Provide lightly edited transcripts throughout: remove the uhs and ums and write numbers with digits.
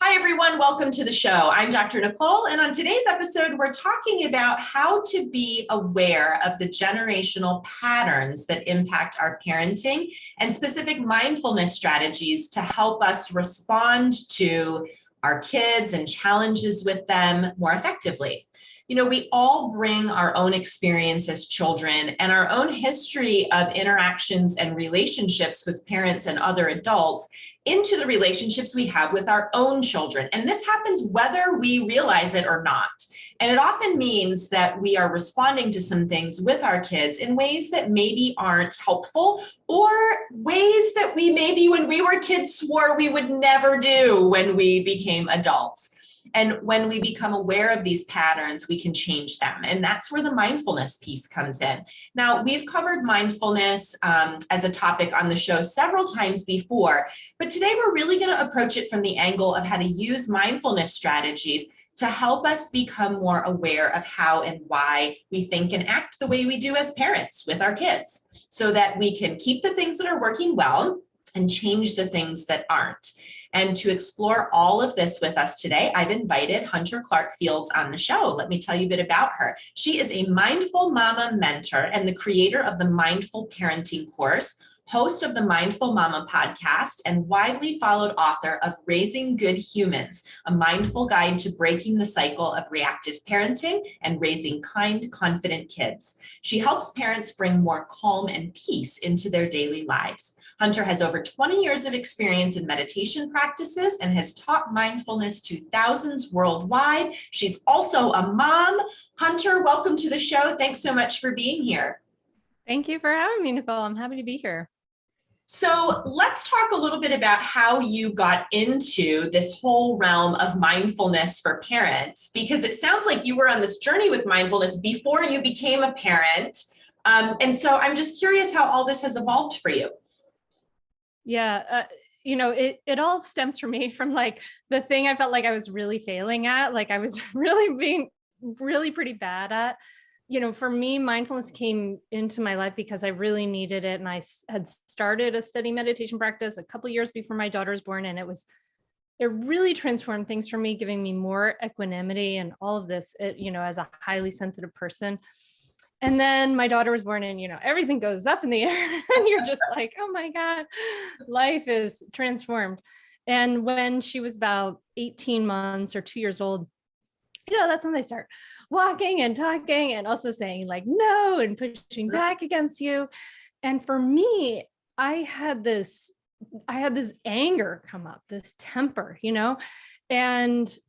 Hi, everyone. Welcome to the show. I'm Dr. Nicole, and on today's episode, we're talking about how to be aware of the generational patterns that impact our parenting and specific mindfulness strategies to help us respond to our kids and challenges with them more effectively. You know, we all bring our own experience as children and our own history of interactions and relationships with parents and other adults into the relationships we have with our own children. And this happens whether we realize it or not. And it often means that we are responding to some things with our kids in ways that maybe aren't helpful, or ways that we maybe when we were kids swore we would never do when we became adults. And when we become aware of these patterns, we can change them. And that's where the mindfulness piece comes in. Now, we've covered mindfulness as a topic on the show several times before, but today we're really going to approach it from the angle of how to use mindfulness strategies to help us become more aware of how and why we think and act the way we do as parents with our kids, so that we can keep the things that are working well and change the things that aren't. And to explore all of this with us today, I've invited Hunter Clarke-Fields on the show. Let me tell you a bit about her. She is a mindful mama mentor and the creator of the Mindful Parenting course, host of the Mindful Mama podcast, and widely followed author of Raising Good Humans, a mindful guide to breaking the cycle of reactive parenting and raising kind, confident kids. She helps parents bring more calm and peace into their daily lives. Hunter has over 20 years of experience in meditation practices and has taught mindfulness to thousands worldwide. She's also a mom. Hunter, welcome to the show. Thanks so much for being here. Thank you for having me, Nicole. I'm happy to be here. So let's talk a little bit about how you got into this whole realm of mindfulness for parents, because it sounds like you were on this journey with mindfulness before you became a parent. And so I'm just curious how all this has evolved for you. Yeah, it all stems for me from like the thing I felt like I was really failing at, like I was really being really pretty bad at. For me, mindfulness came into my life because I really needed it. And I had started a steady meditation practice a couple of years before my daughter was born. And it really transformed things for me, giving me more equanimity and all of this, as a highly sensitive person. And then my daughter was born and, everything goes up in the air and you're just like, oh my God, life is transformed. And when she was about 18 months or 2 years old, that's when they start walking and talking and also saying like, no, and pushing back against you. And for me, I had this anger come up, this temper, and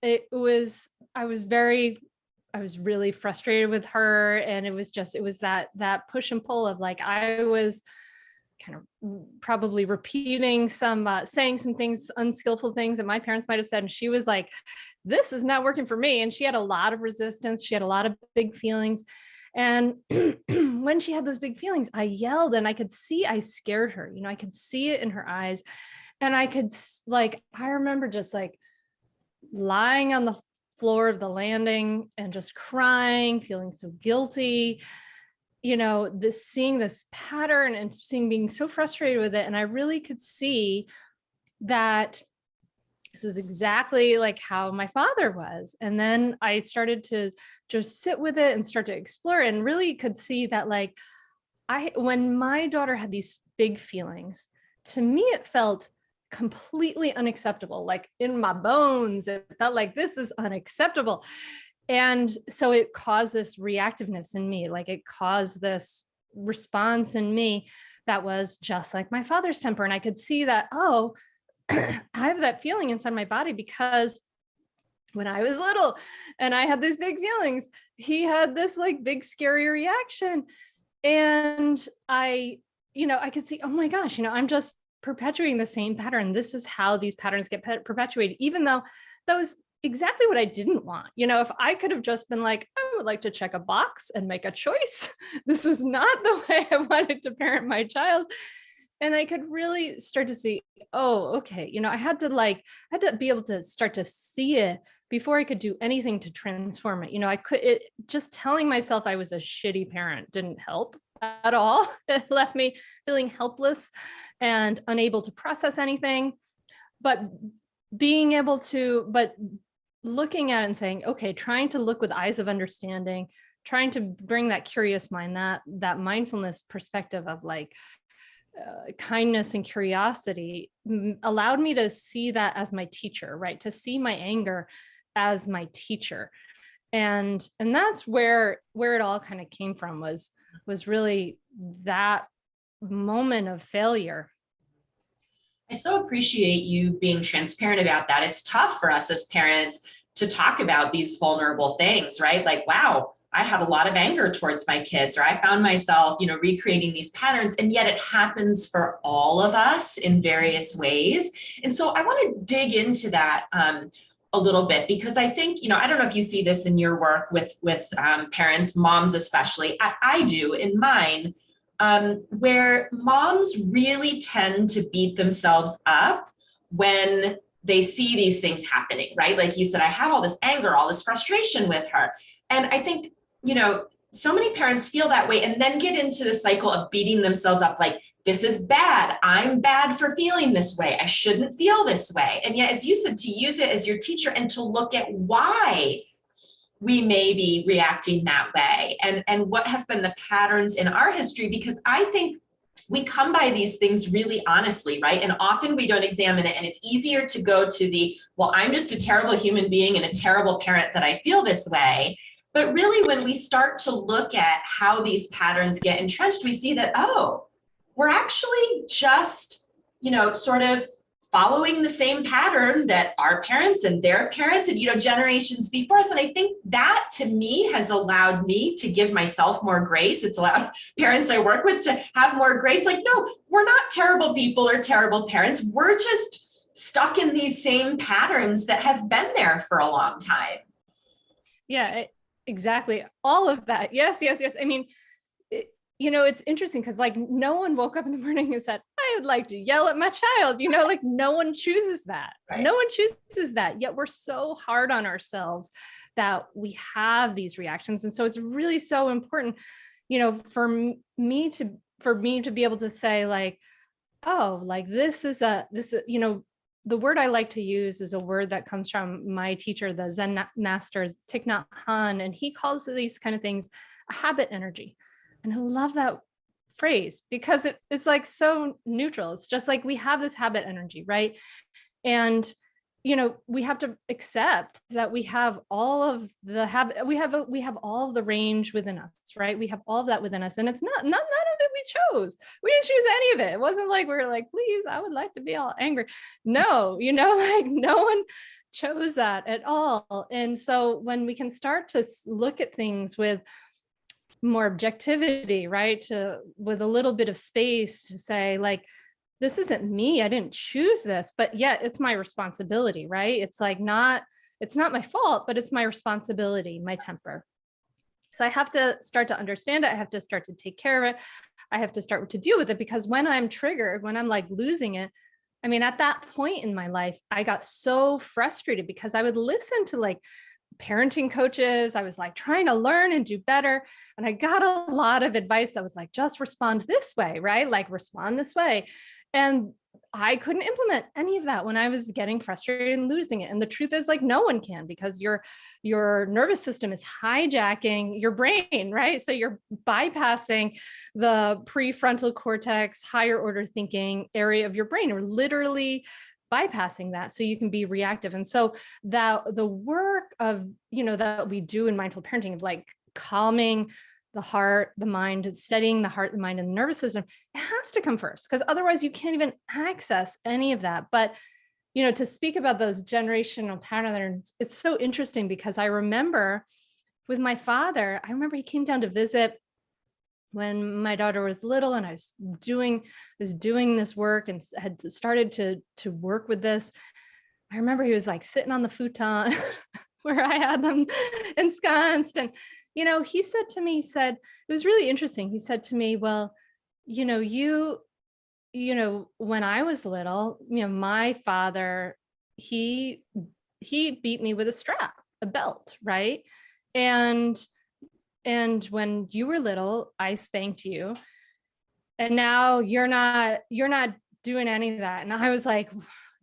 I was really frustrated with her. And it was that push and pull of like, I was kind of probably repeating saying some things, unskillful things that my parents might've said. And she was like, this is not working for me. And she had a lot of resistance. She had a lot of big feelings. And when she had those big feelings, I yelled and I could see I scared her. I could see it in her eyes. And I remember just like lying on the floor of the landing and just crying, feeling so guilty, seeing this pattern and being so frustrated with it. And I really could see that this was exactly like how my father was. And then I started to just sit with it and start to explore it, and really could see that like when my daughter had these big feelings, to me, it felt completely unacceptable. Like in my bones, it felt like this is unacceptable. And so it caused this reactiveness in me, like it caused this response in me that was just like my father's temper. And I could see that, oh, I have that feeling inside my body because when I was little and I had these big feelings, he had this like big scary reaction. And I could see, oh my gosh, I'm just perpetuating the same pattern. This is how these patterns get perpetuated, even though that was exactly what I didn't want. If I could have just been like, I would like to check a box and make a choice. This was not the way I wanted to parent my child. And I could really start to see, oh, okay. I had to be able to start to see it before I could do anything to transform it. Just telling myself I was a shitty parent didn't help at all. It left me feeling helpless and unable to process anything. But being able to, but looking at it and saying, okay, trying to look with eyes of understanding, trying to bring that curious mind, that mindfulness perspective of like kindness and curiosity allowed me to see that as my teacher, right? To see my anger as my teacher. And that's where it all kind of came from, was really that moment of failure. I so appreciate you being transparent about that. It's tough for us as parents to talk about these vulnerable things, right? Like, wow, I had a lot of anger towards my kids, or I found myself, recreating these patterns, and yet it happens for all of us in various ways. And so I want to dig into that a little bit, because I think, I don't know if you see this in your work with parents, moms especially. I do in mine. Where moms really tend to beat themselves up when they see these things happening, right? Like you said, I have all this anger, all this frustration with her. And I think, so many parents feel that way and then get into the cycle of beating themselves up, like, this is bad. I'm bad for feeling this way. I shouldn't feel this way. And yet, as you said, to use it as your teacher and to look at why we may be reacting that way, and what have been the patterns in our history, because I think we come by these things really honestly, right? And often we don't examine it, and it's easier to go to the, well, I'm just a terrible human being and a terrible parent that I feel this way. But really, when we start to look at how these patterns get entrenched, we see that, oh, we're actually just, sort of following the same pattern that our parents and their parents and, generations before us. And I think that, to me, has allowed me to give myself more grace. It's allowed parents I work with to have more grace. Like, no, we're not terrible people or terrible parents. We're just stuck in these same patterns that have been there for a long time. Yeah, exactly. All of that. Yes. I mean, it's interesting because like no one woke up in the morning and said, I would like to yell at my child, like no one chooses that. Right. No one chooses that. Yet we're so hard on ourselves that we have these reactions. And so it's really so important, for me to be able to say like, oh, like this is the word I like to use is a word that comes from my teacher, the Zen master, Thich Nhat Hanh, and he calls these kind of things a habit energy. And I love that phrase because it's like so neutral. It's just like we have this habit energy, right? And we have to accept that we have all of the habit. We have all of the range within us, right? We have all of that within us, and it's not none of it we chose. We didn't choose any of it. It wasn't like we were like, please, I would like to be all angry. No, like no one chose that at all. And so when we can start to look at things with more objectivity, right? With a little bit of space to say like, this isn't me. I didn't choose this, but yet it's my responsibility, right? It's like it's not my fault, but it's my responsibility, my temper. So I have to start to understand it. I have to start to take care of it. I have to start to deal with it, because when I'm triggered, when I'm like losing it, I mean, at that point in my life, I got so frustrated because I would listen to like parenting coaches. I was like trying to learn and do better. And I got a lot of advice that was like, just respond this way, right? Like respond this way. And I couldn't implement any of that when I was getting frustrated and losing it. And the truth is like, no one can, because your nervous system is hijacking your brain, right? So you're bypassing the prefrontal cortex, higher order thinking area of your brain. You're literally bypassing that so you can be reactive. And so that the work of, that we do in mindful parenting of like calming the heart, the mind, studying the heart, the mind, and the nervous system, it has to come first, because otherwise you can't even access any of that. But, to speak about those generational patterns, it's so interesting because I remember with my father, he came down to visit when my daughter was little, and I was doing this work and had started to work with this. I remember he was like sitting on the futon where I had them ensconced. And, he said to me, it was really interesting. He said to me, well, when I was little, my father, he beat me with a strap, a belt, right? And when you were little, I spanked you. And now you're not doing any of that. And I was like,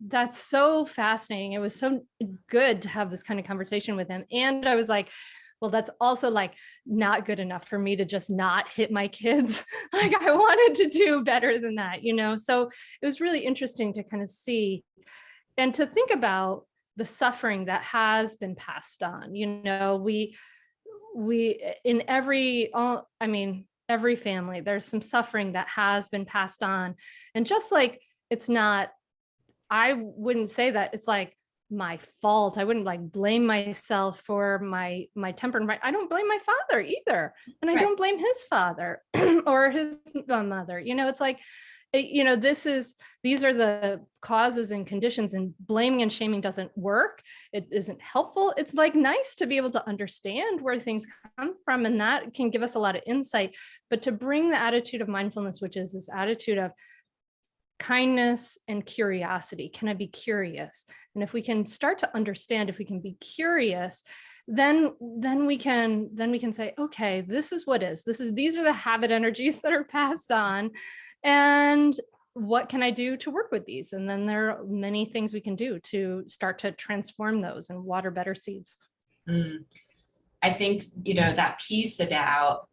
that's so fascinating. It was so good to have this kind of conversation with him. And I was like, well, that's also like not good enough for me to just not hit my kids. Like I wanted to do better than that, you know? So it was really interesting to kind of see and to think about the suffering that has been passed on. You know, we in every, all, I mean, every family, there's some suffering that has been passed on. And just like, it's not, I wouldn't say that it's like my fault. I wouldn't like blame myself for my temper. And I don't blame my father either. And I Right. don't blame his father or his mother. You know, it's like, you know, these are the causes and conditions, and blaming and shaming doesn't work. It isn't helpful. It's like nice to be able to understand where things come from, and that can give us a lot of insight. But to bring the attitude of mindfulness, which is this attitude of kindness and curiosity. Can I be curious? And if we can start to understand, if we can be curious, then we can say, okay, this is what is. These are the habit energies that are passed on. And what can I do to work with these? And then there are many things we can do to start to transform those and water better seeds. I think, that piece about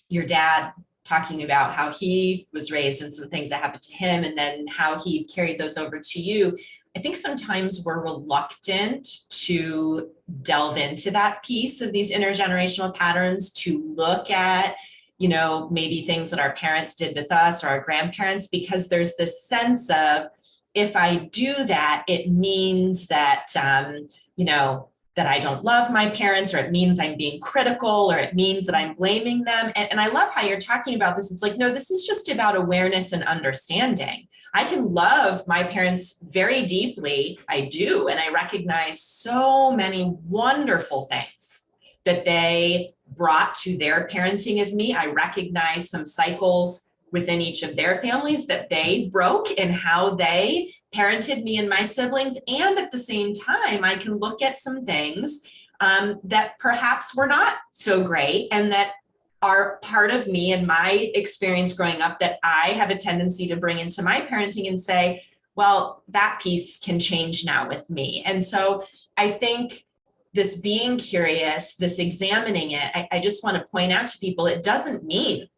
your dad talking about how he was raised and some things that happened to him, and then how he carried those over to you. I think sometimes we're reluctant to delve into that piece of these intergenerational patterns, to look at, maybe things that our parents did with us or our grandparents, because there's this sense of, if I do that, it means that, that I don't love my parents, or it means I'm being critical, or it means that I'm blaming them. And I love how you're talking about this. It's like, no, this is just about awareness and understanding. I can love my parents very deeply. I do. And I recognize so many wonderful things that they brought to their parenting of me. I recognize some cycles within each of their families that they broke in how they parented me and my siblings. And at the same time, I can look at some things that perhaps were not so great, and that are part of me and my experience growing up, that I have a tendency to bring into my parenting and say, well, that piece can change now with me. And so I think this being curious, this examining it, I just want to point out to people, it doesn't mean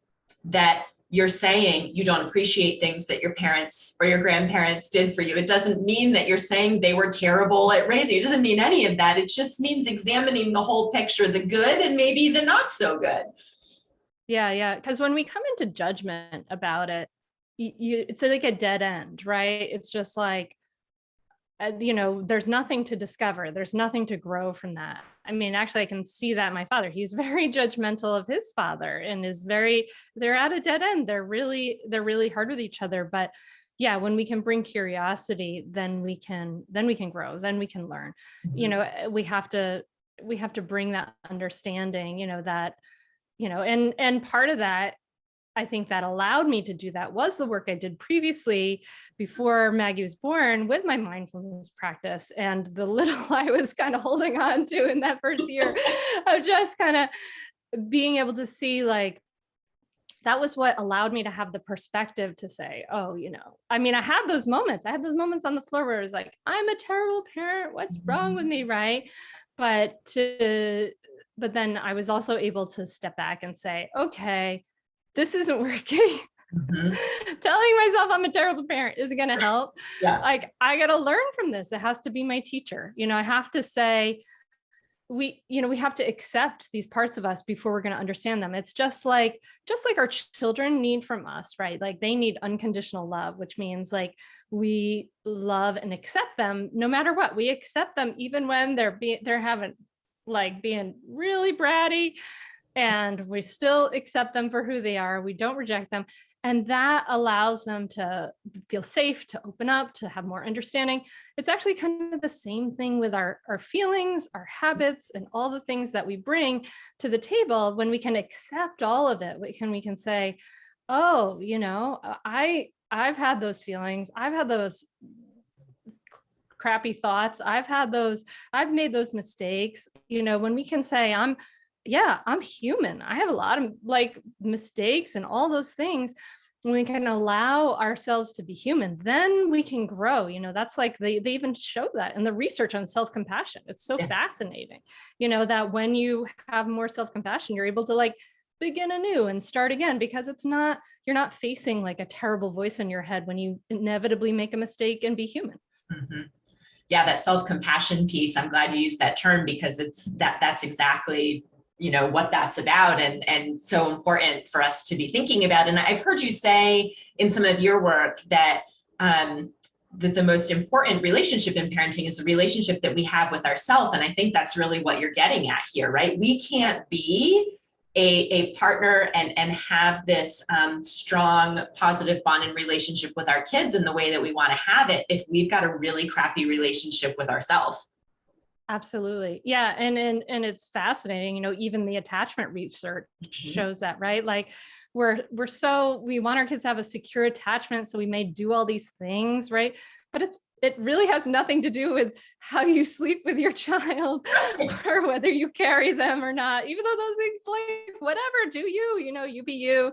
that you're saying you don't appreciate things that your parents or your grandparents did for you. It doesn't mean that you're saying they were terrible at raising you. It doesn't mean any of that. It just means examining the whole picture, the good and maybe the not so good. Yeah. Because when we come into judgment about it, it's like a dead end, right? It's just like, there's nothing to discover. There's nothing to grow from that. I mean, actually, I can see that my father, he's very judgmental of his father, and they're at a dead end. They're really hard with each other. But yeah, when we can bring curiosity, then we can grow, then we can learn. Mm-hmm. We have to bring that understanding, that, and part of that, I think that allowed me to do that was the work I did previously before Maggie was born with my mindfulness practice, and the little I was kind of holding on to in that first year of just kind of being able to see, like, that was what allowed me to have the perspective to say, oh, I mean, I had those moments on the floor where I was like, I'm a terrible parent. What's wrong with me? Right. But then I was also able to step back and say, okay, this isn't working. Mm-hmm. Telling myself I'm a terrible parent isn't going to help. Yeah. Like, I got to learn from this. It has to be my teacher. I have to say, we have to accept these parts of us before we're going to understand them. It's just like our children need from us, right? Like, they need unconditional love, which means like we love and accept them no matter what. We accept them even when they're having like being really bratty, and we still accept them for who they are. We don't reject them. And that allows them to feel safe, to open up, to have more understanding. It's actually kind of the same thing with our feelings, our habits, and all the things that we bring to the table. When we can accept all of it, we can say, oh, I've had those feelings. I've had those crappy thoughts. I've made those mistakes. When we can say, I'm human. I have a lot of like mistakes and all those things. when we can allow ourselves to be human, then we can grow. That's like they even show that in the research on self-compassion. It's so fascinating, that when you have more self-compassion, you're able to like begin anew and start again, because you're not facing like a terrible voice in your head when you inevitably make a mistake and be human. Mm-hmm. Yeah, that self-compassion piece, I'm glad you used that term, because that's exactly what that's about, and so important for us to be thinking about. And I've heard you say in some of your work that that the most important relationship in parenting is the relationship that we have with ourselves. And I think that's really what you're getting at here, right? We can't be a partner and have this strong, positive bond and relationship with our kids in the way that we want to have it if we've got a really crappy relationship with ourselves. Absolutely. Yeah. And it's fascinating, even the attachment research shows that, right? Like we want our kids to have a secure attachment. So we may do all these things, right? But it really has nothing to do with how you sleep with your child or whether you carry them or not, even though those things, like, whatever, do you be you,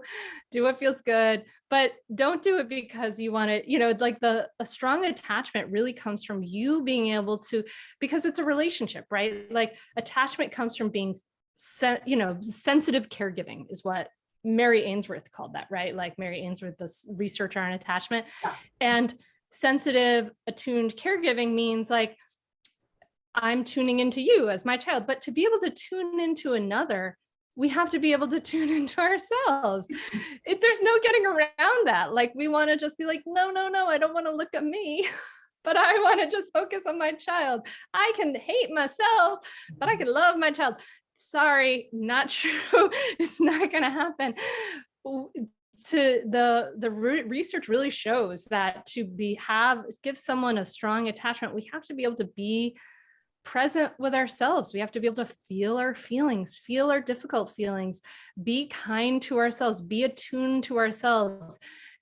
do what feels good, but don't do it because you want to, like a strong attachment really comes from you being able to, because it's a relationship, right? Like attachment comes from being, sensitive caregiving is what Mary Ainsworth called that, right? Like Mary Ainsworth, this researcher on attachment. Yeah. And sensitive, attuned caregiving means like, I'm tuning into you as my child, but to be able to tune into another, we have to be able to tune into ourselves. There's no getting around that. Like we want to just be like, no, I don't want to look at me, but I want to just focus on my child. I can hate myself, but I can love my child. Sorry, not true. It's not going to happen. The research really shows that to give someone a strong attachment, we have to be able to be present with ourselves. We have to be able to feel our feelings, feel our difficult feelings, be kind to ourselves, be attuned to ourselves.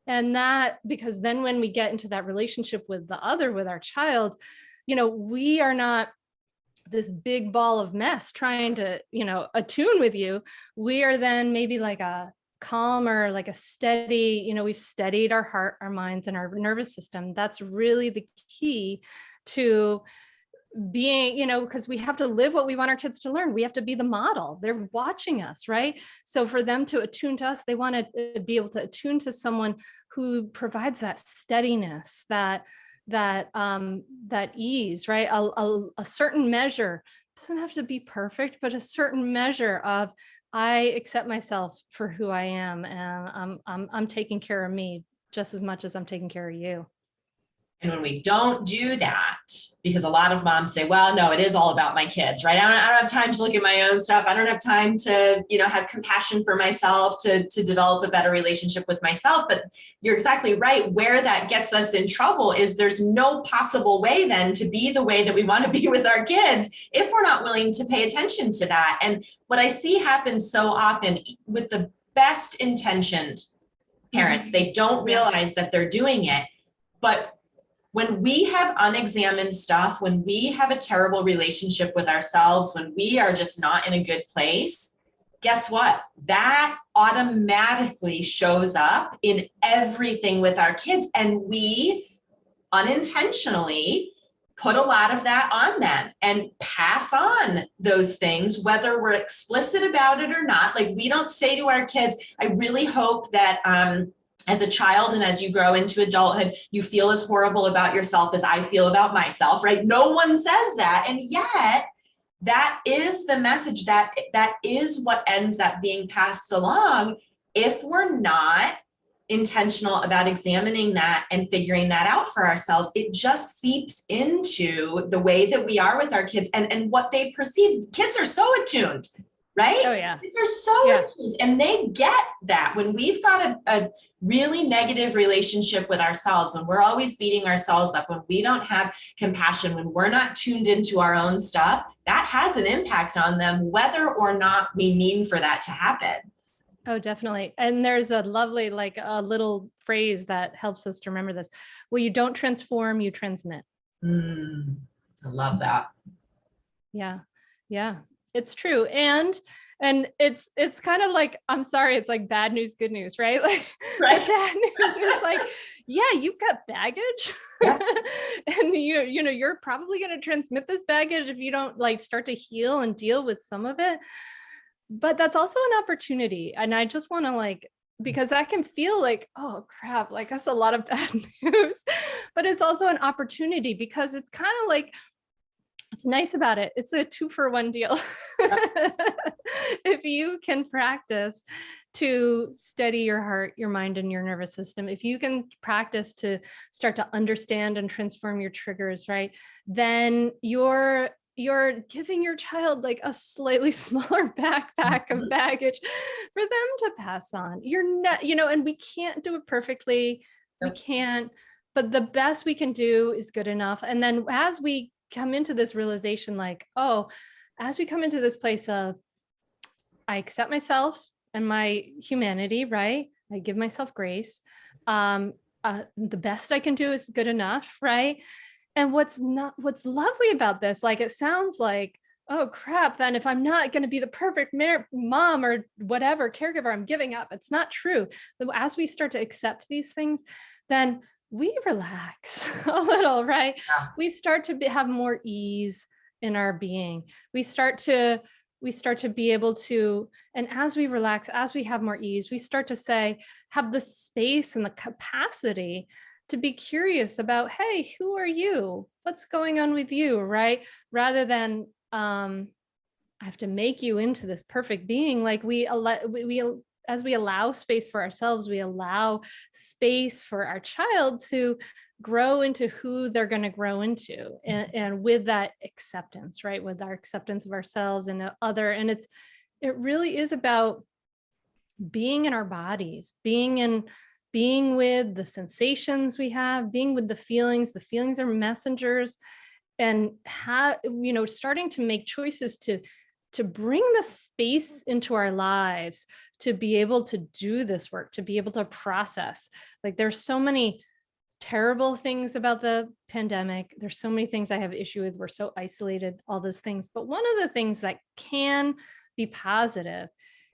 And that, because then when we get into that relationship with our child, we are not this big ball of mess trying to, attune with you. We are then maybe like a calmer, like a steady, we've steadied our heart, our minds, and our nervous system. That's really the key to being, because we have to live what we want our kids to learn. We have to be the model. They're watching us, right? So for them to attune to us, they want to be able to attune to someone who provides that steadiness, that ease, right? A certain measure, doesn't have to be perfect, but a certain measure of, I accept myself for who I am, and I'm taking care of me just as much as I'm taking care of you. And when we don't do that, because a lot of moms say, well, no, it is all about my kids, right? I don't have time to look at my own stuff. I don't have time to, have compassion for myself, to develop a better relationship with myself. But you're exactly right. Where that gets us in trouble is there's no possible way then to be the way that we want to be with our kids if we're not willing to pay attention to that. And what I see happen so often with the best intentioned parents, they don't realize that they're doing it. But when we have unexamined stuff, when we have a terrible relationship with ourselves, when we are just not in a good place, guess what? That automatically shows up in everything with our kids. And we unintentionally put a lot of that on them and pass on those things, whether we're explicit about it or not. Like we don't say to our kids, I really hope that, as a child and as you grow into adulthood, you feel as horrible about yourself as I feel about myself, right? No one says that. And yet that is the message, that is what ends up being passed along if we're not intentional about examining that and figuring that out for ourselves. It just seeps into the way that we are with our kids and what they perceive. Kids are so attuned, right? Oh yeah. Kids are so attuned, and they get that when we've got a really negative relationship with ourselves, when we're always beating ourselves up, when we don't have compassion, when we're not tuned into our own stuff, that has an impact on them, whether or not we mean for that to happen. Oh, definitely. And there's a lovely, like a little phrase that helps us to remember this. Well, you don't transform, you transmit. I love that. Yeah. Yeah. It's true. And it's kind of like, I'm sorry, it's like bad news, good news, right? Like Right. the bad news is like, yeah, you've got baggage. Yeah. And you're probably going to transmit this baggage if you don't like start to heal and deal with some of it. But that's also an opportunity. And I just want to like, because that can feel like, oh crap, like that's a lot of bad news, but it's also an opportunity because it's kind of like, it's nice about it. It's a 2-for-1 deal. If you can practice to steady your heart, your mind, and your nervous system, if you can practice to start to understand and transform your triggers, right, then you're giving your child like a slightly smaller backpack of baggage for them to pass on. You're not, and we can't do it perfectly. We can't, but the best we can do is good enough. And then as we come into this realization, like, oh, as we come into this place of, I accept myself and my humanity, right? I give myself grace. The best I can do is good enough, right? And what's lovely about this, like, it sounds like, oh crap, then if I'm not going to be the perfect mom or whatever caregiver, I'm giving up. It's not true. As we start to accept these things, then we relax a little, right? Yeah. We start to have more ease in our being. We start to be able to, and as we relax, as we have more ease, we start to have the space and the capacity to be curious about, hey, who are you? What's going on with you, right? Rather than, I have to make you into this perfect being. Like as we allow space for ourselves, we allow space for our child to grow into who they're going to grow into. And with that acceptance, right? With our acceptance of ourselves and it really is about being in our bodies, being with the sensations we have, being with the feelings. The feelings are messengers, and starting to make choices to bring the space into our lives to be able to do this work, to be able to process. Like, there's so many terrible things about the pandemic. There's so many things I have issue with. We're so isolated, all those things. But one of the things that can be positive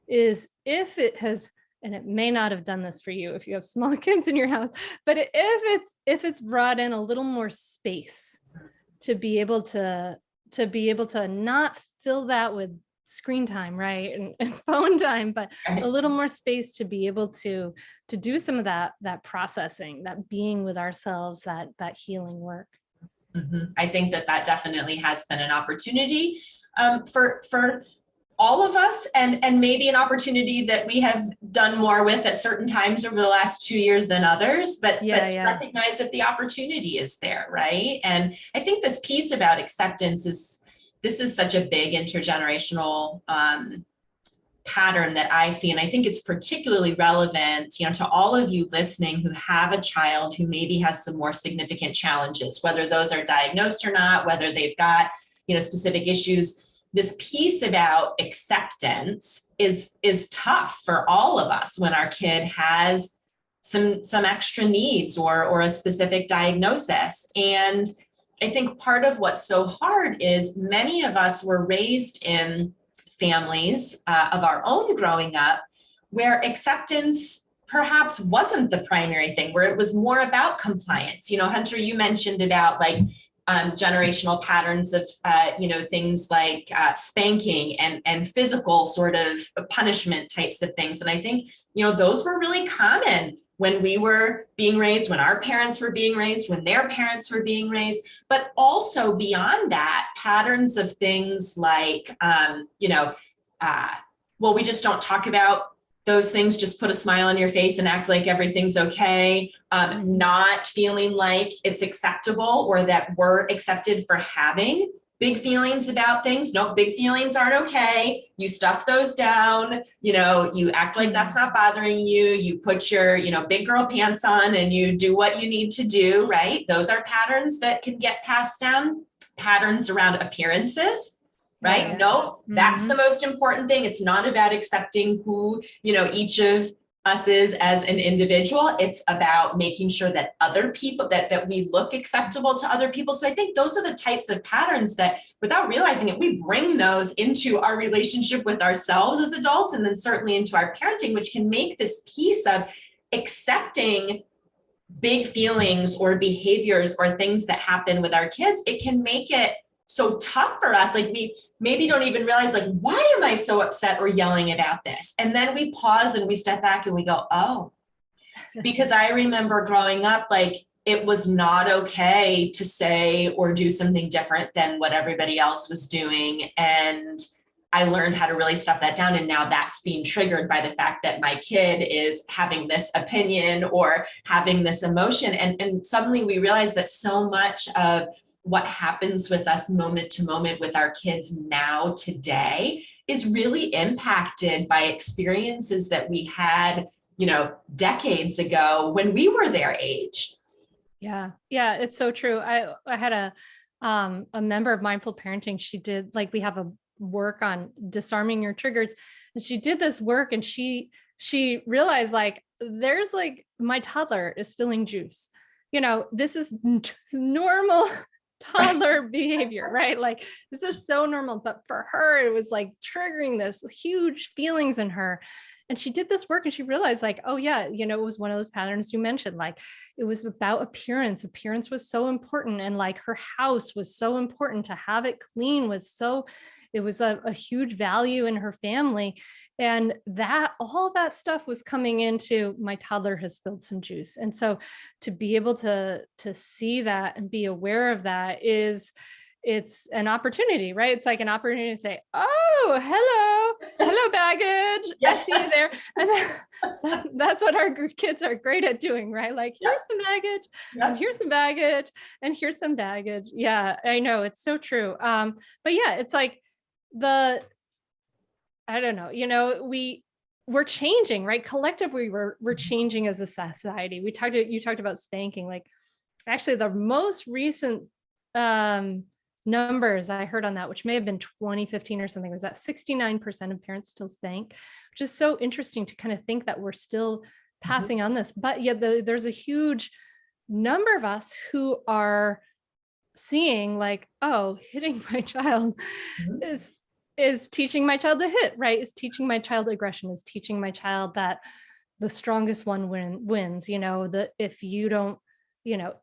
is if it has, and it may not have done this for you if you have small kids in your house, but if it's brought in a little more space to be able to not fill that with screen time, right, and phone time, but a little more space to be able to do some of that processing, that being with ourselves, that healing work. Mm-hmm. I think that definitely has been an opportunity for all of us, and maybe an opportunity that we have done more with at certain times over the last 2 years than others, but to recognize that the opportunity is there, right? And I think this piece about acceptance is such a big intergenerational pattern that I see. And I think it's particularly relevant, to all of you listening who have a child who maybe has some more significant challenges, whether those are diagnosed or not, whether they've got, specific issues. This piece about acceptance is tough for all of us when our kid has some extra needs or a specific diagnosis. And I think part of what's so hard is many of us were raised in families of our own growing up where acceptance perhaps wasn't the primary thing, where it was more about compliance. Hunter, you mentioned about like generational patterns of, things like spanking and physical sort of punishment types of things. And I think, those were really common when we were being raised, when our parents were being raised, when their parents were being raised, but also beyond that, patterns of things like, well, we just don't talk about those things, just put a smile on your face and act like everything's okay, not feeling like it's acceptable or that we're accepted for having big feelings about things. No, big feelings aren't okay. You stuff those down, you act like that's not bothering you. You put your, big girl pants on and you do what you need to do, right? Those are patterns that can get passed down. Patterns around appearances, right? Yeah. No, that's the most important thing. It's not about accepting who, each of us is as an individual. It's about making sure that other people, that we look acceptable to other people. So I think those are the types of patterns that, without realizing it, we bring those into our relationship with ourselves as adults, and then certainly into our parenting, which can make this piece of accepting big feelings or behaviors or things that happen with our kids. It can make it so tough for us. Like, we maybe don't even realize, like, why am I so upset or yelling about this? And then we pause and we step back and we go, oh, because I remember growing up, like, it was not okay to say or do something different than what everybody else was doing. And I learned how to really stuff that down. And now that's being triggered by the fact that my kid is having this opinion or having this emotion. And suddenly we realize that so much of what happens with us moment to moment with our kids now today is really impacted by experiences that we had, decades ago when we were their age. Yeah. Yeah. It's so true. I had a member of Mindful Parenting. She did, like, we have a work on disarming your triggers, and she did this work, and she realized, like, there's, like, my toddler is spilling juice. This is normal toddler behavior, right? Like, this is so normal, but for her, it was like triggering this huge feelings in her. And she did this work and she realized, like, oh yeah, it was one of those patterns you mentioned. Like, it was about appearance. Appearance was so important. And, like, her house was so important. To have it clean it was a huge value in her family. And all that stuff was coming into, my toddler has spilled some juice. And so to be able to see that and be aware of that it's an opportunity, right? It's like an opportunity to say, oh, hello, baggage. Yes. I see you there. And that's what our kids are great at doing, right? Like, here's some baggage, and here's some baggage, and here's some baggage. Yeah, I know. It's so true. But yeah, it's like I don't know, we're changing, right? Collectively, we're changing as a society. You talked about spanking. Like, actually, the most recent numbers I heard on that, which may have been 2015 or something, was that 69% of parents still spank, which is so interesting to kind of think that we're still passing on this. But yet there's a huge number of us who are seeing, like, oh, hitting my child is teaching my child to hit, right? Is teaching my child aggression, is teaching my child that the strongest one wins, that if you don't,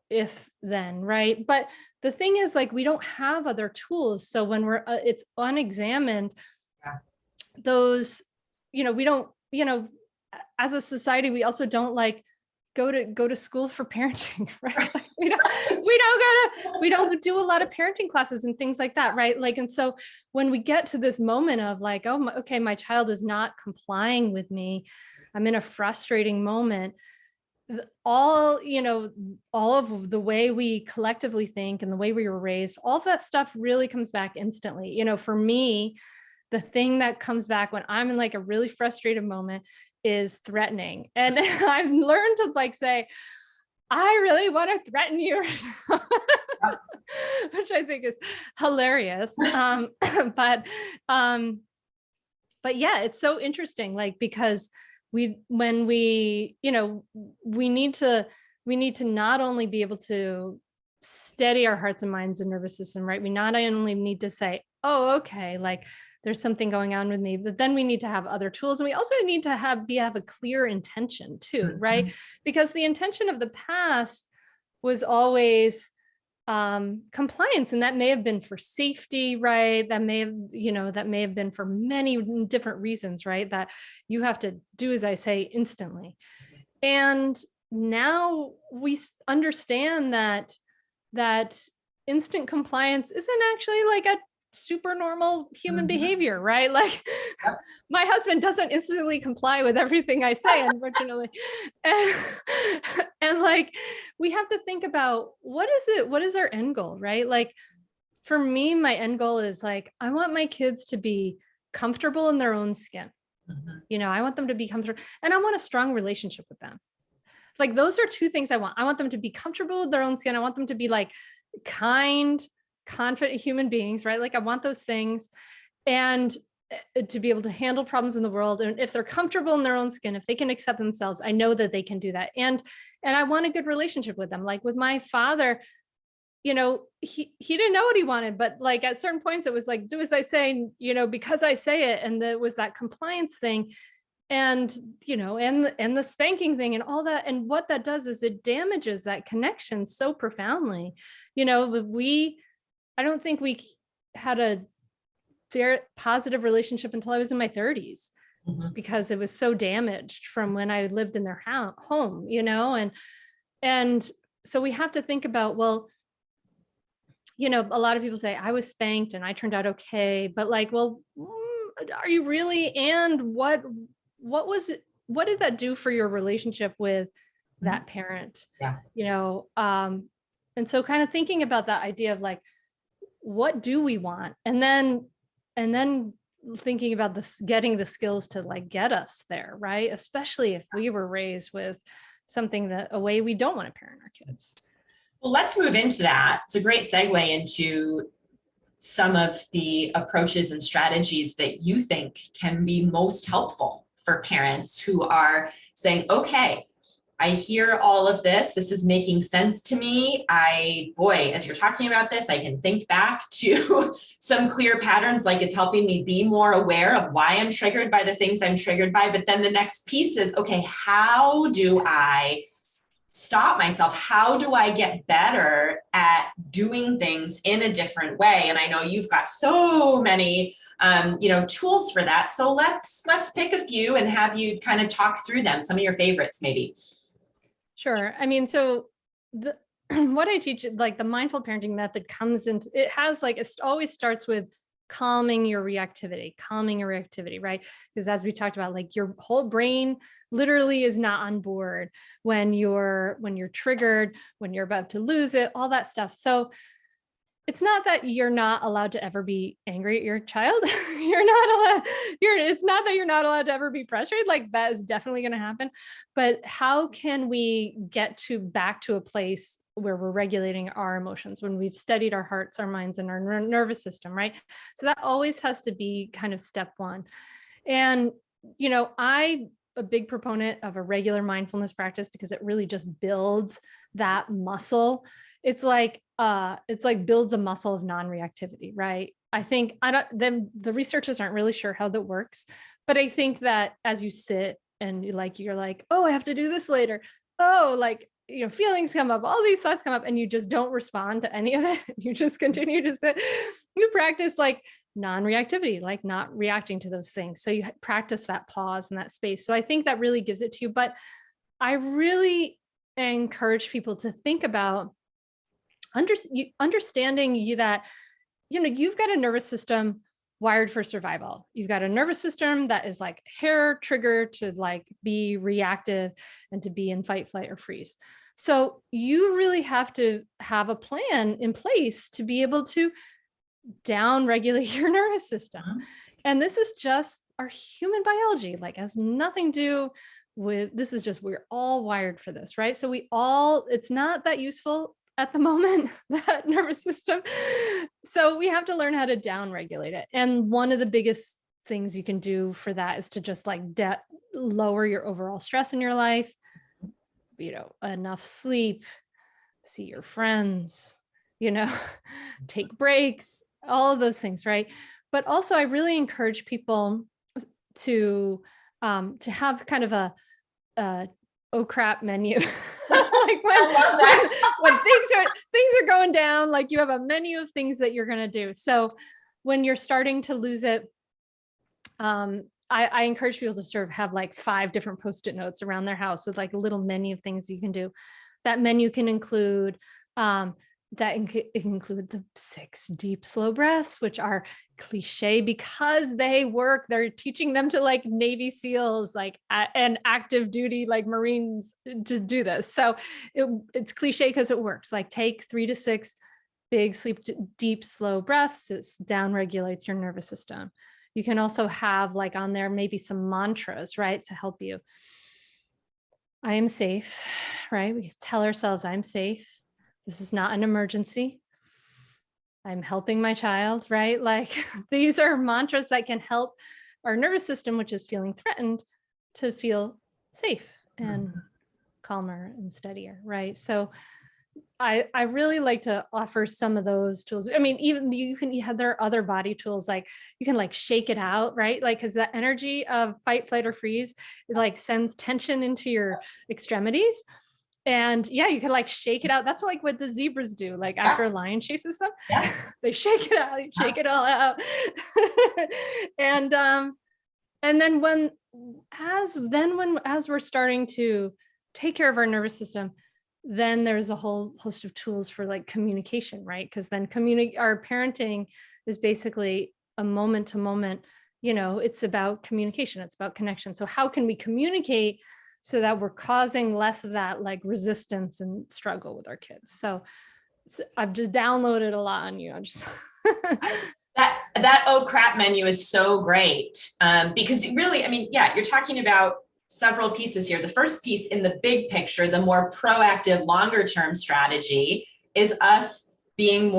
if then, right? But the thing is, like, we don't have other tools. So when it's unexamined, those, we don't, as a society, we also don't, like, go to school for parenting, right? Like, we don't do a lot of parenting classes and things like that, right? Like, and so when we get to this moment of, like, oh, okay, my child is not complying with me, I'm in a frustrating moment, all of the way we collectively think and the way we were raised, all of that stuff really comes back instantly. For me, the thing that comes back when I'm in, like, a really frustrated moment is threatening. And I've learned to, like, say, I really want to threaten you right now, which I think is hilarious. But yeah, it's so interesting, like, because we need to not only be able to steady our hearts and minds and nervous system, right? We not only need to say, oh, okay, like, there's something going on with me, but then we need to have other tools. And we also need to have a clear intention too, right? Because the intention of the past was always compliance. And that may have been for safety, right? That may have been for many different reasons, right? That you have to do as I say instantly. And now we understand that instant compliance isn't actually, like, a super normal human behavior, right? Like, my husband doesn't instantly comply with everything I say, unfortunately. And like, we have to think about what is our end goal, right? Like, for me, my end goal is, like, I want my kids to be comfortable in their own skin. I want them to be comfortable, and I want a strong relationship with them. Like, those are two things I want. I want them to be comfortable with their own skin. I want them to be, like, kind, confident human beings, right? Like, I want those things. And to be able to handle problems in the world. And if they're comfortable in their own skin, if they can accept themselves, I know that they can do that. And I want a good relationship with them. Like with my father, you know, he didn't know what he wanted, but like at certain points it was like, do as I say, you know, because I say it. And there was that compliance thing, and, you know, and the spanking thing and all that. And what that does is it damages that connection so profoundly. You know, I don't think we had a very positive relationship until I was in my 30s, because it was so damaged from when I lived in their home, you know, and so we have to think about, well, you know, a lot of people say I was spanked and I turned out okay, but like, well, are you really? And what was it? What did that do for your relationship with that parent? Yeah. You know, and so kind of thinking about that idea of like, what do we want? And then thinking about this, getting the skills to like get us there, right? Especially if we were raised with something a way we don't want to parent our kids. Well, let's move into that. It's a great segue into some of the approaches and strategies that you think can be most helpful for parents who are saying, okay, I hear all of this. This is making sense to me. Boy, as you're talking about this, I can think back to some clear patterns, like it's helping me be more aware of why I'm triggered by the things I'm triggered by. But then the next piece is, okay, how do I stop myself? How do I get better at doing things in a different way? And I know you've got so many, tools for that. So let's pick a few and have you kind of talk through them. Some of your favorites, maybe. Sure. I mean, so what I teach, like the mindful parenting method comes into, it has like, it always starts with calming your reactivity, right? Because as we talked about, like your whole brain literally is not on board when you're triggered, when you're about to lose it, all that stuff. So it's not that you're not allowed to ever be angry at your child. It's not that you're not allowed to ever be frustrated. Like that is definitely going to happen. But how can we get back to a place where we're regulating our emotions when we've studied our hearts, our minds, and our nervous system, right? So that always has to be kind of step one. And, you know, I'm a big proponent of a regular mindfulness practice because it really just builds that muscle. It's like builds a muscle of non-reactivity, right? I think the researchers aren't really sure how that works, but I think that as you sit and you're like, oh, I have to do this later. Oh, like, you know, feelings come up, all these thoughts come up, and you just don't respond to any of it. You just continue to sit. You practice like non-reactivity, like not reacting to those things. So you practice that pause and that space. So I think that really gives it to you. But I really encourage people to think about understanding that, you know, you've got a nervous system wired for survival. You've got a nervous system that is like hair triggered to like be reactive and to be in fight, flight, or freeze. So you really have to have a plan in place to be able to down regulate your nervous system. And this is just our human biology, like has nothing to do with, this is just, we're all wired for this, right? So it's not that useful at the moment, that nervous system. So we have to learn how to down regulate it. And one of the biggest things you can do for that is to just like lower your overall stress in your life, you know, enough sleep, see your friends, you know, take breaks, all of those things, right? But also I really encourage people to have kind of a oh crap menu. Like when things are going down, like you have a menu of things that you're going to do. So when you're starting to lose it, I encourage people to sort of have like 5 different Post-it notes around their house with like a little menu of things you can do. That menu can include it can include the 6 deep, slow breaths, which are cliche because they work. They're teaching them to like Navy SEALs, like and active duty, like Marines to do this. So it's cliche because it works. Like take 3 to 6 big, deep, slow breaths. It down regulates your nervous system. You can also have like on there, maybe some mantras, right? To help you. I am safe, right? We tell ourselves I'm safe. This is not an emergency. I'm helping my child, right? Like these are mantras that can help our nervous system, which is feeling threatened, to feel safe and calmer and steadier, right? So I really like to offer some of those tools. I mean, even there are other body tools, like you can like shake it out, right? Like, cause the energy of fight, flight, or freeze, it like sends tension into your extremities. And yeah, you can like shake it out. That's like what the zebras do. Like Yeah. after a lion chases them, Yeah. they shake it out, they shake it all out. and then as we're starting to take care of our nervous system, then there's a whole host of tools for like communication, right? Because then our parenting is basically a moment to moment, it's about communication, it's about connection. So how can we communicate so that we're causing less of that like resistance and struggle with our kids? So I've just downloaded a lot on you. I'm just That oh crap menu is so great, because really, I mean, yeah, you're talking about several pieces here. The first piece in the big picture, the more proactive, longer term strategy, is us being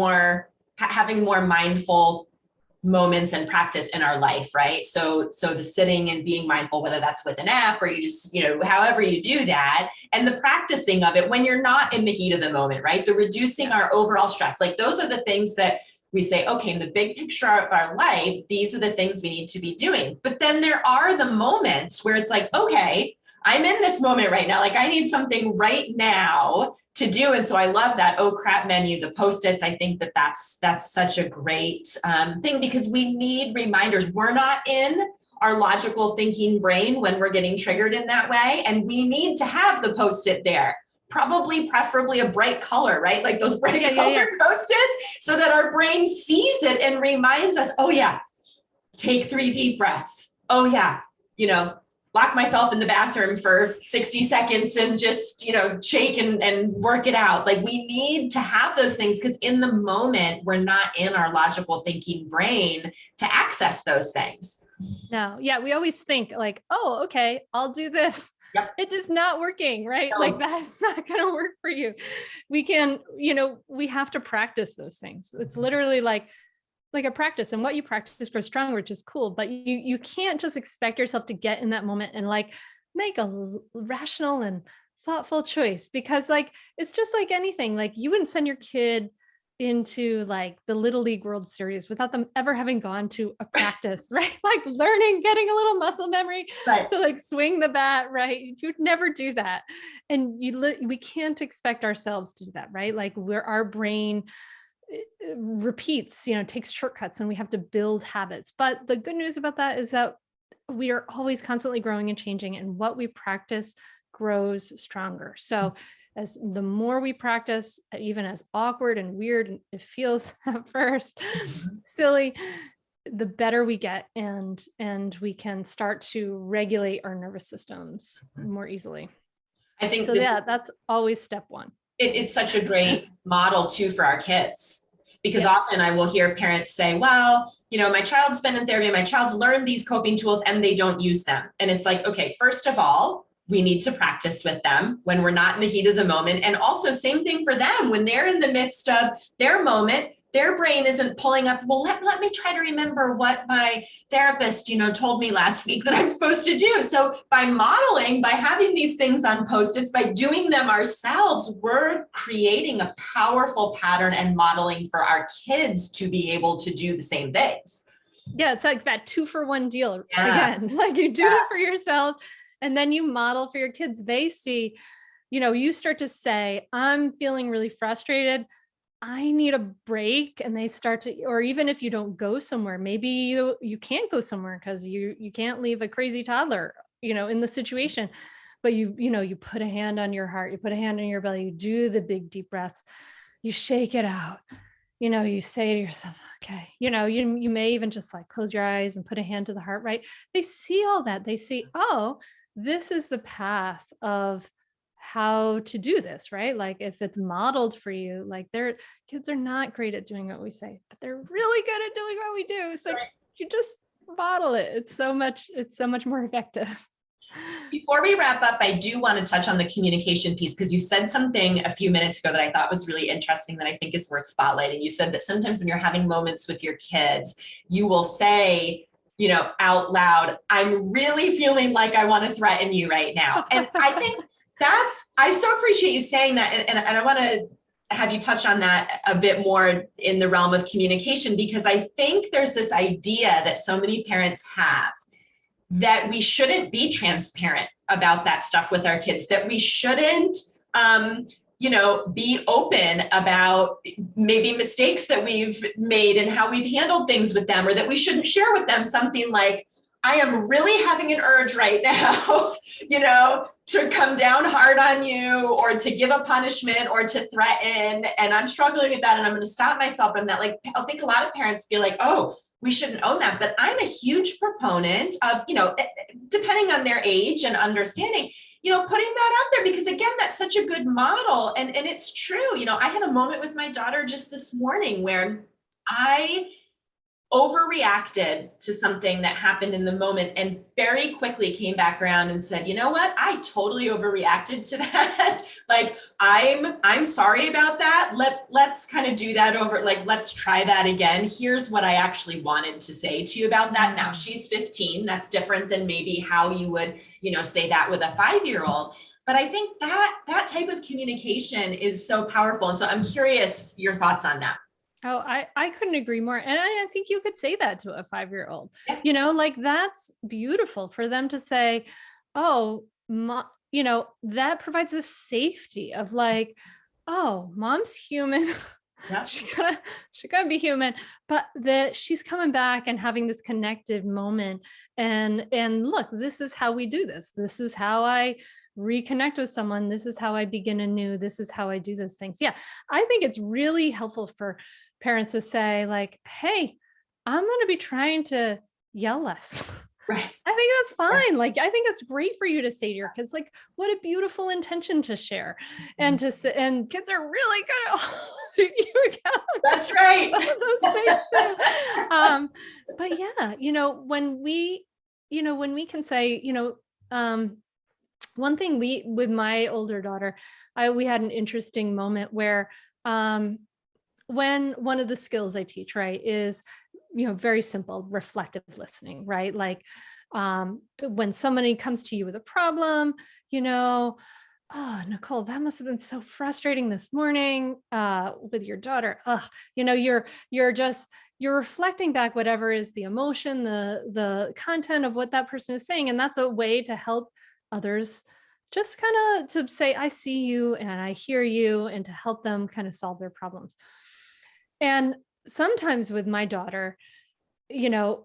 having more mindful moments and practice in our life, right? So the sitting and being mindful, whether that's with an app or you just, however you do that, and the practicing of it when you're not in the heat of the moment, right? The reducing our overall stress, like those are the things that we say, okay, in the big picture of our life, these are the things we need to be doing. But then there are the moments where it's like, okay, I'm in this moment right now. Like I need something right now to do. And so I love that oh crap menu, the Post-its. I think that's such a great thing, because we need reminders. We're not in our logical thinking brain when we're getting triggered in that way. And we need to have the Post-it there. Preferably a bright color, right? Like those bright color Post-its, so that our brain sees it and reminds us, oh yeah, take 3 deep breaths. Oh yeah, lock myself in the bathroom for 60 seconds and just, shake and work it out. Like we need to have those things, because in the moment, we're not in our logical thinking brain to access those things. No, yeah, we always think like, oh, okay, I'll do this. Yep. It is not working, right? No. Like that's not going to work for you. We can, we have to practice those things. It's literally like a practice, and what you practice grows stronger, which is cool. But you can't just expect yourself to get in that moment and like make a rational and thoughtful choice, because like it's just like anything. Like you wouldn't send your kid into like the Little League World Series without them ever having gone to a practice, right? Like learning, getting a little muscle memory to like swing the bat, right? You'd never do that. And we can't expect ourselves to do that, right? Like our brain repeats, takes shortcuts, and we have to build habits. But the good news about that is that we are always constantly growing and changing, and what we practice grows stronger. So as the more we practice, even as awkward and weird it feels at first, silly, the better we get, and we can start to regulate our nervous systems more easily. I think so. Yeah, that's always step one. It's such a great model too for our kids, because often I will hear parents say, well, my child's been in therapy, my child's learned these coping tools and they don't use them. And it's like, okay, first of all, we need to practice with them when we're not in the heat of the moment. And also same thing for them when they're in the midst of their moment, their brain isn't pulling up, well, let me try to remember what my therapist, told me last week that I'm supposed to do. So by modeling, by having these things on Post-its, by doing them ourselves, we're creating a powerful pattern and modeling for our kids to be able to do the same things. Yeah, it's like that 2-for-1 deal again. Like you do it for yourself, and then you model for your kids. They see, you start to say, I'm feeling really frustrated, I need a break. And they start to, or even if you don't go somewhere, maybe you can't go somewhere because you can't leave a crazy toddler, in the situation, but you put a hand on your heart, you put a hand on your belly, you do the big deep breaths, you shake it out, you say to yourself, okay, you may even just like close your eyes and put a hand to the heart, right? They see all that. They see, oh, this is the path of how to do this, right? Like if it's modeled for you, like their kids are not great at doing what we say, but they're really good at doing what we do. So you just model it. It's so much more effective. Before we wrap up, I do want to touch on the communication piece because you said something a few minutes ago that I thought was really interesting that I think is worth spotlighting. You said that sometimes when you're having moments with your kids, you will say, you know, out loud, I'm really feeling like I want to threaten you right now. And I think I so appreciate you saying that. And I want to have you touch on that a bit more in the realm of communication, because I think there's this idea that so many parents have that we shouldn't be transparent about that stuff with our kids, that we shouldn't, be open about maybe mistakes that we've made and how we've handled things with them, or that we shouldn't share with them something like, I am really having an urge right now, to come down hard on you or to give a punishment or to threaten. And I'm struggling with that. And I'm going to stop myself from that. Like, I think a lot of parents feel like, oh, we shouldn't own that. But I'm a huge proponent of, depending on their age and understanding, putting that out there, because again, that's such a good model. And it's true. I had a moment with my daughter just this morning where I overreacted to something that happened in the moment and very quickly came back around and said, you know what, I totally overreacted to that. Like, I'm sorry about that. Let's kind of do that over, like, let's try that again. Here's what I actually wanted to say to you about that. Now she's 15. That's different than maybe how you would, say that with a 5-year-old. But I think that type of communication is so powerful. And so I'm curious your thoughts on that. Oh, I couldn't agree more. And I think you could say that to a 5-year-old, like that's beautiful for them to say, oh, that provides a safety of like, oh, mom's human. Yeah. She gotta be human, but that she's coming back and having this connected moment. And look, this is how we do this. This is how I reconnect with someone. This is how I begin anew. This is how I do those things. Yeah. I think it's really helpful for parents to say like, hey, I'm going to be trying to yell less. Right. I think that's fine. Like, I think it's great for you to say to your kids, like, what a beautiful intention to share. And and kids are really good at holding you accountable. That's right. But yeah, when we can say, one thing with my older daughter, we had an interesting moment where, when one of the skills I teach, right, is, very simple, reflective listening, right? Like, when somebody comes to you with a problem, oh, Nicole, that must have been so frustrating this morning, with your daughter. You're reflecting back whatever is the emotion, the content of what that person is saying. And that's a way to help others just kind of to say, I see you and I hear you, and to help them kind of solve their problems. And sometimes with my daughter,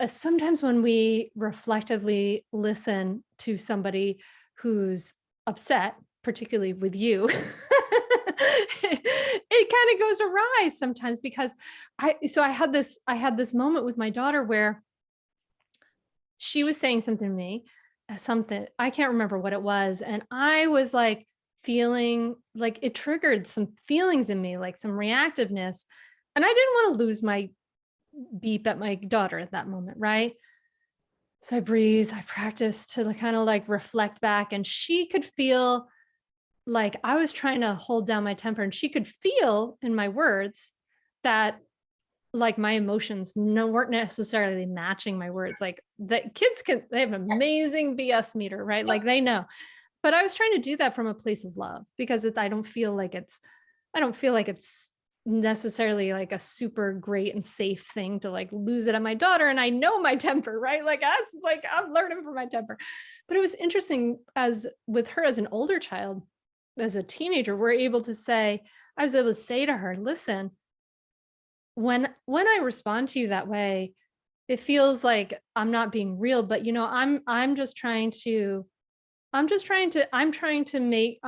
sometimes when we reflectively listen to somebody who's upset, particularly with you, it kind of goes awry sometimes, because I had this moment with my daughter where she was saying something to me, something, I can't remember what it was. And I was like feeling like it triggered some feelings in me, like some reactiveness. And I didn't want to lose my beep at my daughter at that moment, right? So I breathed, I practiced to kind of like reflect back, and she could feel like I was trying to hold down my temper, and she could feel in my words that like my emotions weren't necessarily matching my words. Like the kids they have an amazing BS meter, right? Like they know. But I was trying to do that from a place of love, because I don't feel like it's necessarily like a super great and safe thing to like lose it on my daughter. And I know my temper, right? Like that's like, I'm learning from my temper. But it was interesting, as with her as an older child, as a teenager, I was able to say to her, listen, when I respond to you that way, it feels like I'm not being real, but I'm trying to make,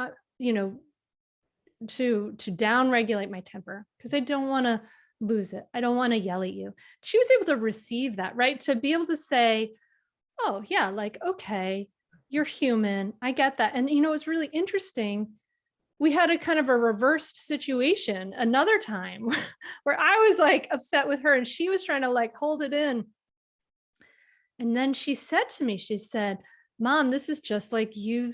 to down regulate my temper, because I don't want to lose it. I don't want to yell at you. She was able to receive that, right? To be able to say, oh yeah, like, okay, you're human. I get that. And, it was really interesting. We had a kind of a reversed situation another time where I was like upset with her and she was trying to like hold it in. And then she said to me, she said, Mom, this is just like you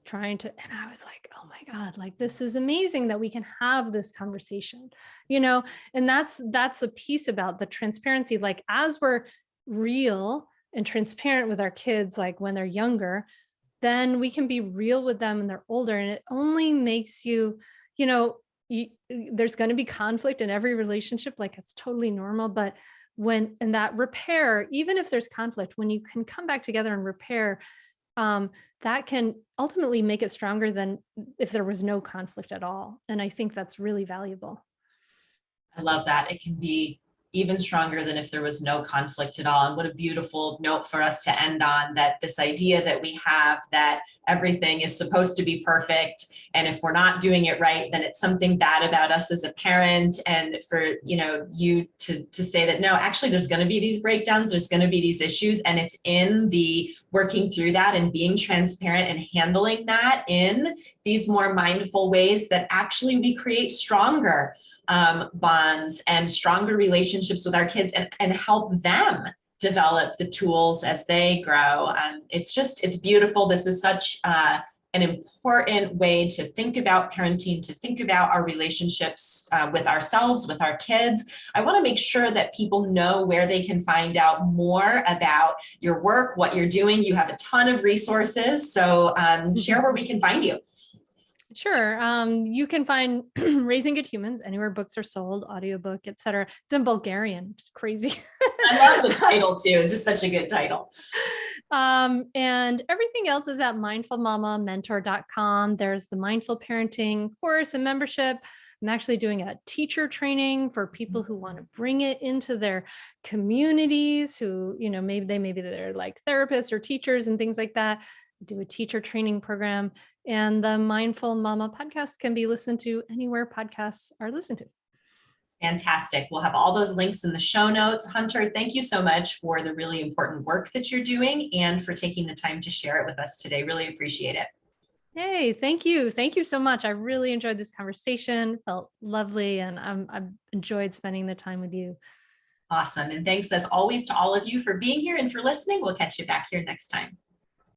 trying to, and I was like, oh my God, like this is amazing that we can have this conversation, and that's a piece about the transparency. Like as we're real and transparent with our kids, like when they're younger, then we can be real with them when they're older. And it only makes you know, there's going to be conflict in every relationship, like it's totally normal. But in that repair, even if there's conflict, when you can come back together and repair, that can ultimately make it stronger than if there was no conflict at all. And I think that's really valuable. I love that. It can be even stronger than if there was no conflict at all. And what a beautiful note for us to end on, that this idea that we have that everything is supposed to be perfect. And if we're not doing it right, then it's something bad about us as a parent. And for, you to say that, no, actually there's going to be these breakdowns, there's going to be these issues. And it's in the working through that and being transparent and handling that in these more mindful ways that actually we create stronger bonds and stronger relationships with our kids, and help them develop the tools as they grow. It's beautiful. This is such an important way to think about parenting, to think about our relationships with ourselves, with our kids. I want to make sure that people know where they can find out more about your work, what you're doing. You have a ton of resources, so share where we can find you. Sure. You can find Raising Good Humans anywhere books are sold, audiobook, etc. It's in Bulgarian, which is crazy. I love the title too. It's just such a good title. And everything else is at mindfulmamamentor.com. There's the mindful parenting course and membership. I'm actually doing a teacher training for people who want to bring it into their communities, who, maybe they're like therapists or teachers and things like that. Do a teacher training program, and the Mindful Mama podcast can be listened to anywhere podcasts are listened to. Fantastic. We'll have all those links in the show notes. Hunter, thank you so much for the really important work that you're doing and for taking the time to share it with us today. Really appreciate it. Hey, thank you. Thank you so much. I really enjoyed this conversation. Felt lovely, and I've enjoyed spending the time with you. Awesome. And thanks as always to all of you for being here and for listening. We'll catch you back here next time.